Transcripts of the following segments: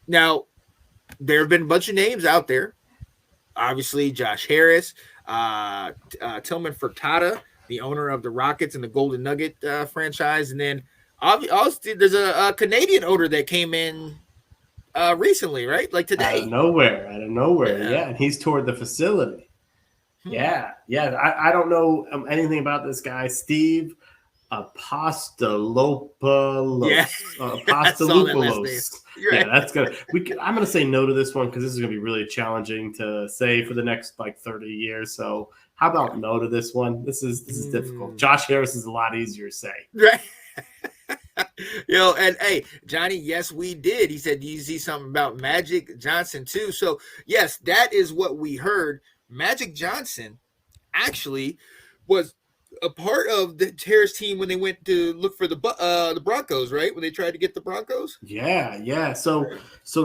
Now, there have been a bunch of names out there. Obviously, Josh Harris, Tillman Furtada, the owner of the Rockets and the Golden Nugget franchise, and then obviously there's a Canadian owner that came in recently, right? Like today. Out of nowhere. Yeah. Yeah, and he's toured the facility. Hmm. Yeah. I don't know anything about this guy, Steve Yeah. I saw that last name. Apostolopoulos. You're Yeah, right. that's good. I'm gonna say no to this one because this is gonna be really challenging to say for the next like 30 years. So how Yeah. about no to this one? This is difficult. Mm. Josh Harris is a lot easier to say. Right. And hey, Johnny, yes, we did. He said, do you see something about Magic Johnson too? So, yes, that is what we heard. Magic Johnson actually was a part of the Harris team when they went to look for the Broncos, right? When they tried to get the Broncos. Yeah. So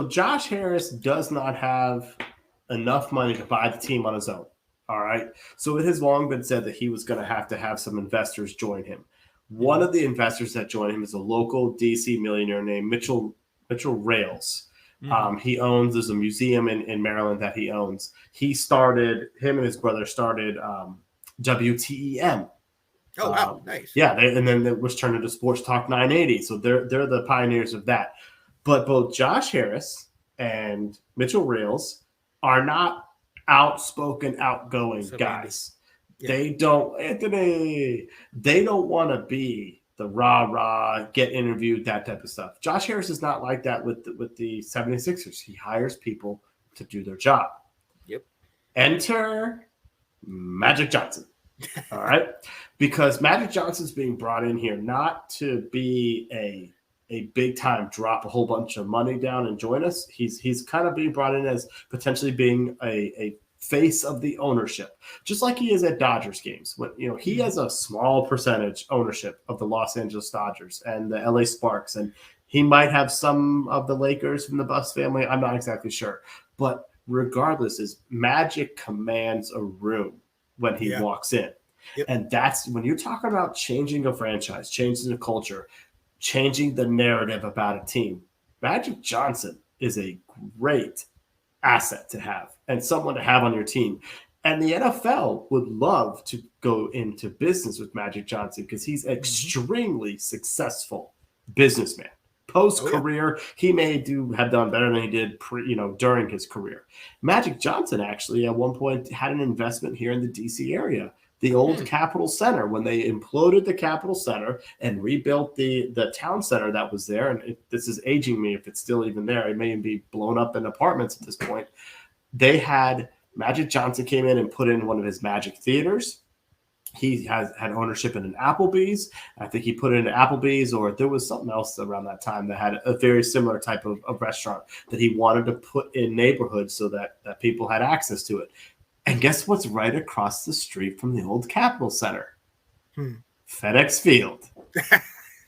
Josh Harris does not have enough money to buy the team on his own. All right. So it has long been said that he was going to have some investors join him. One Mm-hmm. of the investors that joined him is a local DC millionaire named Mitchell Rails. Mm-hmm. He owns there's a museum in Maryland that he owns. Him and his brother started WTEM. Oh wow, nice. Yeah, and then it was turned into Sports Talk 980. So they're the pioneers of that. But both Josh Harris and Mitchell Rails are not outspoken, outgoing What's up, Andy? guys. Yeah. They don't, Anthony. They don't want to be the rah rah, get interviewed, that type of stuff. Josh Harris is not like that with the 76ers. He hires people to do their job. Yep. Enter Magic Johnson. All right. Because Magic Johnson's being brought in here not to be a big time drop a whole bunch of money down and join us. He's kind of being brought in as potentially being a face of the ownership, just like he is at Dodgers games. When he has a small percentage ownership of the Los Angeles Dodgers and the LA Sparks, and he might have some of the Lakers from the Bucks family. I'm not exactly sure, but regardless, is Magic commands a room when he Yeah. walks in. Yep. And that's when you're talking about changing a franchise, changing the culture, changing the narrative about a team. Magic Johnson is a great asset to have and someone to have on your team. And the NFL would love to go into business with Magic Johnson because he's an Mm-hmm. extremely successful businessman. Post Oh yeah. career, he may have done better than he did during his career. Magic Johnson actually at one point had an investment here in the DC area, the old Hmm. Capitol Center, when they imploded the Capitol Center and rebuilt the town center that was there. And this is aging me if it's still even there. It may even be blown up in apartments at this point. They had Magic Johnson came in and put in one of his Magic theaters. He has had ownership in an Applebee's. I think he put it in an Applebee's, or there was something else around that time that had a very similar type of restaurant that he wanted to put in neighborhoods so that people had access to it. And guess what's right across the street from the old Capitol Center? Hmm. FedEx Field.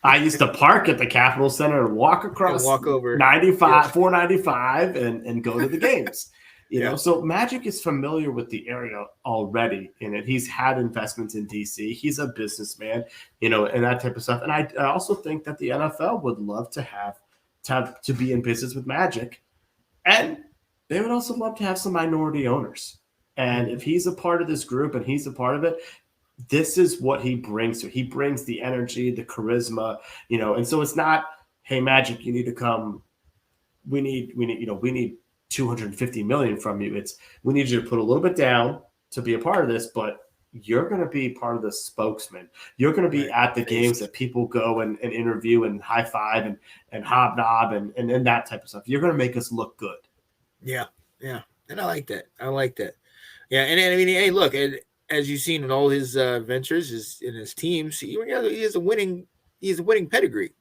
I used to park at the Capitol Center and walk across Walk over. 95, Yep. 495 and go to the games. Yeah. So Magic is familiar with the area already in it. He's had investments in DC. He's a businessman, and that type of stuff. And I also think that the NFL would love to be in business with Magic. And they would also love to have some minority owners. And if he's a part of this group and he's a part of it, this is what he brings to it. He brings the energy, the charisma, and so it's not, hey, Magic, you need to come. We need 250 million from you. It's, we need you to put a little bit down to be a part of this, but you're going to be part of the spokesman. You're going to be Right. at the games that people go and interview and high five and hobnob and that type of stuff. You're going to make us look good. Yeah. Yeah. And I like that. Yeah. And I mean, hey, look, and as you've seen in all his ventures, in his teams, he has a winning pedigree.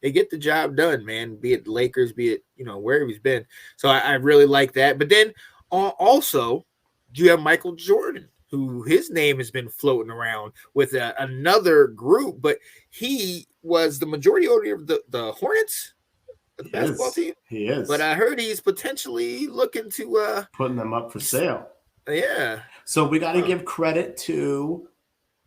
They get the job done, man. Be it the Lakers, be it wherever he's been. So I really like that. But then also, you have Michael Jordan, who his name has been floating around with another group, but he was the majority owner of the Hornets, the basketball team. He is. But I heard he's potentially looking to putting them up for sale. Yeah. So we got to give credit to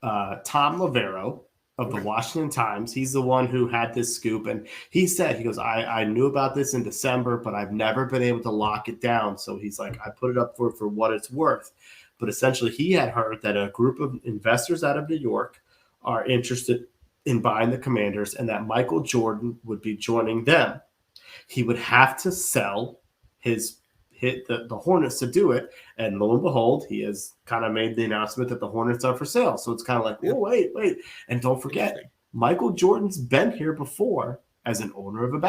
Tom Lavero. of the Okay. Washington Times. He's the one who had this scoop. And he said, he goes, I knew about this in December, but I've never been able to lock it down. So he's like, I put it up for what it's worth. But essentially, he had heard that a group of investors out of New York are interested in buying the Commanders and that Michael Jordan would be joining them. He would have to sell his hit the Hornets to do it. And lo and behold, he has kind of made the announcement that the Hornets are for sale. So it's kind of like, Yeah. oh, wait. And don't forget, Interesting. Michael Jordan's been here before as an owner of of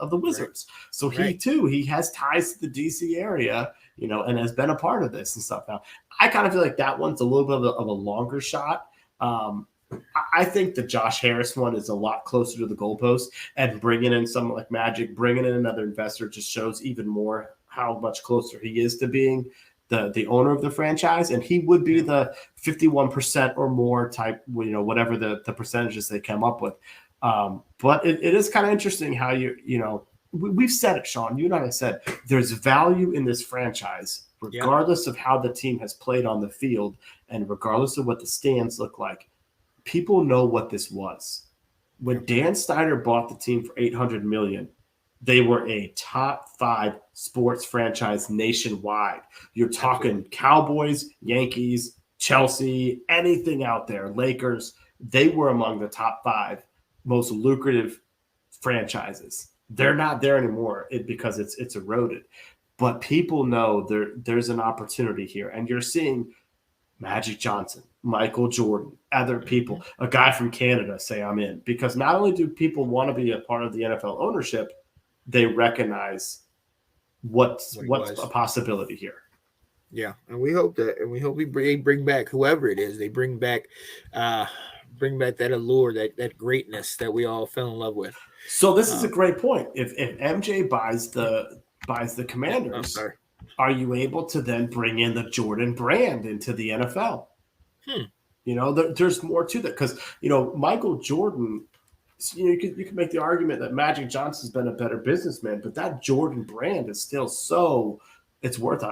the Right. Wizards. So Right. he has ties to the DC area, and has been a part of this and stuff. Now, I kind of feel like that one's a little bit of a longer shot. I think the Josh Harris one is a lot closer to the goalpost, and bringing in someone like Magic, bringing in another investor just shows even more how much closer he is to being the owner of the franchise. And he would be the 51% or more type, whatever the percentages they come up with. But it is kind of interesting how we've said it, Sean, you and I have said there's value in this franchise, Yeah. regardless of how the team has played on the field and regardless of what the stands look like. People know what this was. When Dan Snyder bought the team for $800 million, they were a top 5 sports franchise nationwide. You're talking Absolutely. Cowboys, Yankees, Chelsea, anything out there, Lakers. They were among the top 5 most lucrative franchises. They're not there anymore because it's eroded. But people know there's an opportunity here, and you're seeing Magic Johnson, Michael Jordan, other people, a guy from Canada say I'm in, because not only do people want to be a part of the NFL ownership, they recognize what's What he a was. possibility here. Yeah, and we hope we bring back whoever it is. They uh, bring back that allure, that greatness that we all fell in love with. So this is a Um, great point. If MJ buys yeah. the I'm Commanders, sorry. are you able to then bring in the Jordan brand into the NFL? Hmm. There's more to that, because Michael Jordan. You can make the argument that Magic Johnson's been a better businessman, but that Jordan brand is still it's worth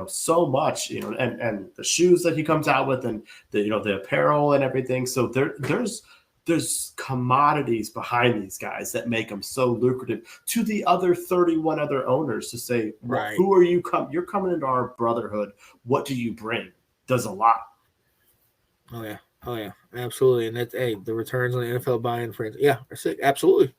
so much, and the shoes that he comes out with, and the apparel and everything. So there's commodities behind these guys that make them so lucrative to the other 31 other owners to say, well, Right. who are you? You're coming into our brotherhood. What do you bring? Does a lot. Oh yeah. Oh yeah. Absolutely. And that's the returns on the NFL buy-in for yeah, are sick. Absolutely.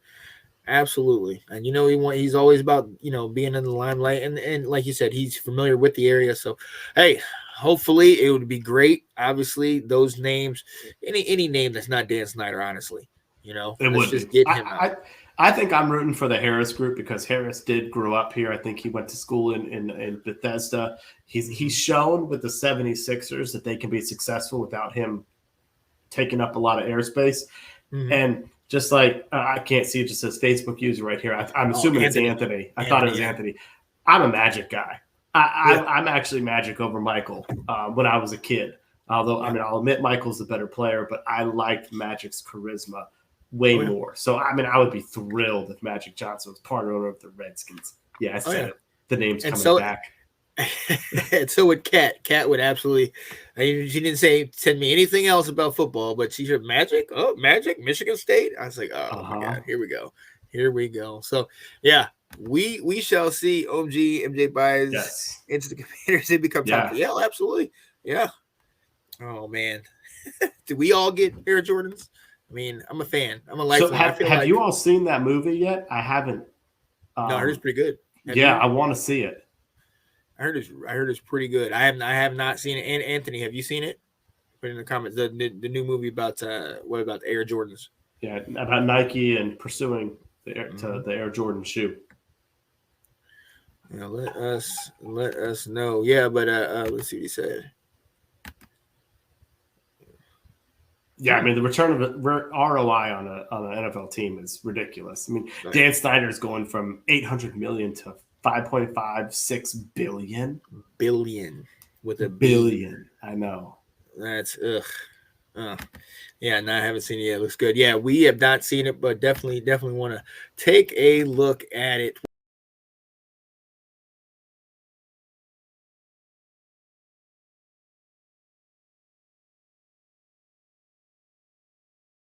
Absolutely. And he's always about, being in the limelight, and like you said, he's familiar with the area. So hey, hopefully it would be great. Obviously, those names, any name that's not Dan Snyder, honestly, It let's would be. just get him out. I think I'm rooting for the Harris group because Harris did grow up here. I think he went to school in Bethesda. He's shown with the 76ers that they can be successful without him taking up a lot of airspace. Mm-hmm. And just like I can't see it, just says Facebook user right here. I'm Oh, assuming Anthony. it's Anthony. I thought it was Yeah. Anthony. I'm a Magic guy. Yeah. I'm actually Magic over Michael when I was a kid. Although, Yeah. I'll admit Michael's the better player, but I liked Magic's charisma way Oh, yeah. more. So, I would be thrilled if Magic Johnson was part owner of the Redskins. Yeah, I said it. The name's And coming so, back. and so would Kat. Kat would absolutely. She didn't send me anything else about football, but she said Magic. Oh, Magic, Michigan State. I was like, oh my god, here we go. So yeah, we shall see. MJ buys Yes. into the Commanders. They become top. Yeah, absolutely. Yeah. Oh man, did we all get Air Jordans? I mean, I'm a fan. I'm a lifelong. So, have you all seen that movie yet? I haven't. No, I heard it's pretty good. I want to see it. I heard it's pretty good. I have not seen it. And Anthony, have you seen it? Put in the comments the new movie about what about the Air Jordans? Yeah, about Nike and pursuing the Air Jordan shoe. Yeah, let us know. Yeah, but let's see what he said. Yeah, the return of ROI on an NFL team is ridiculous. Right. Dan Snyder's going from $800 million to 5.56 billion. Billion with a billion. I know. That's yeah, no, I haven't seen it yet. It looks good. Yeah, we have not seen it, but definitely want to take a look at it.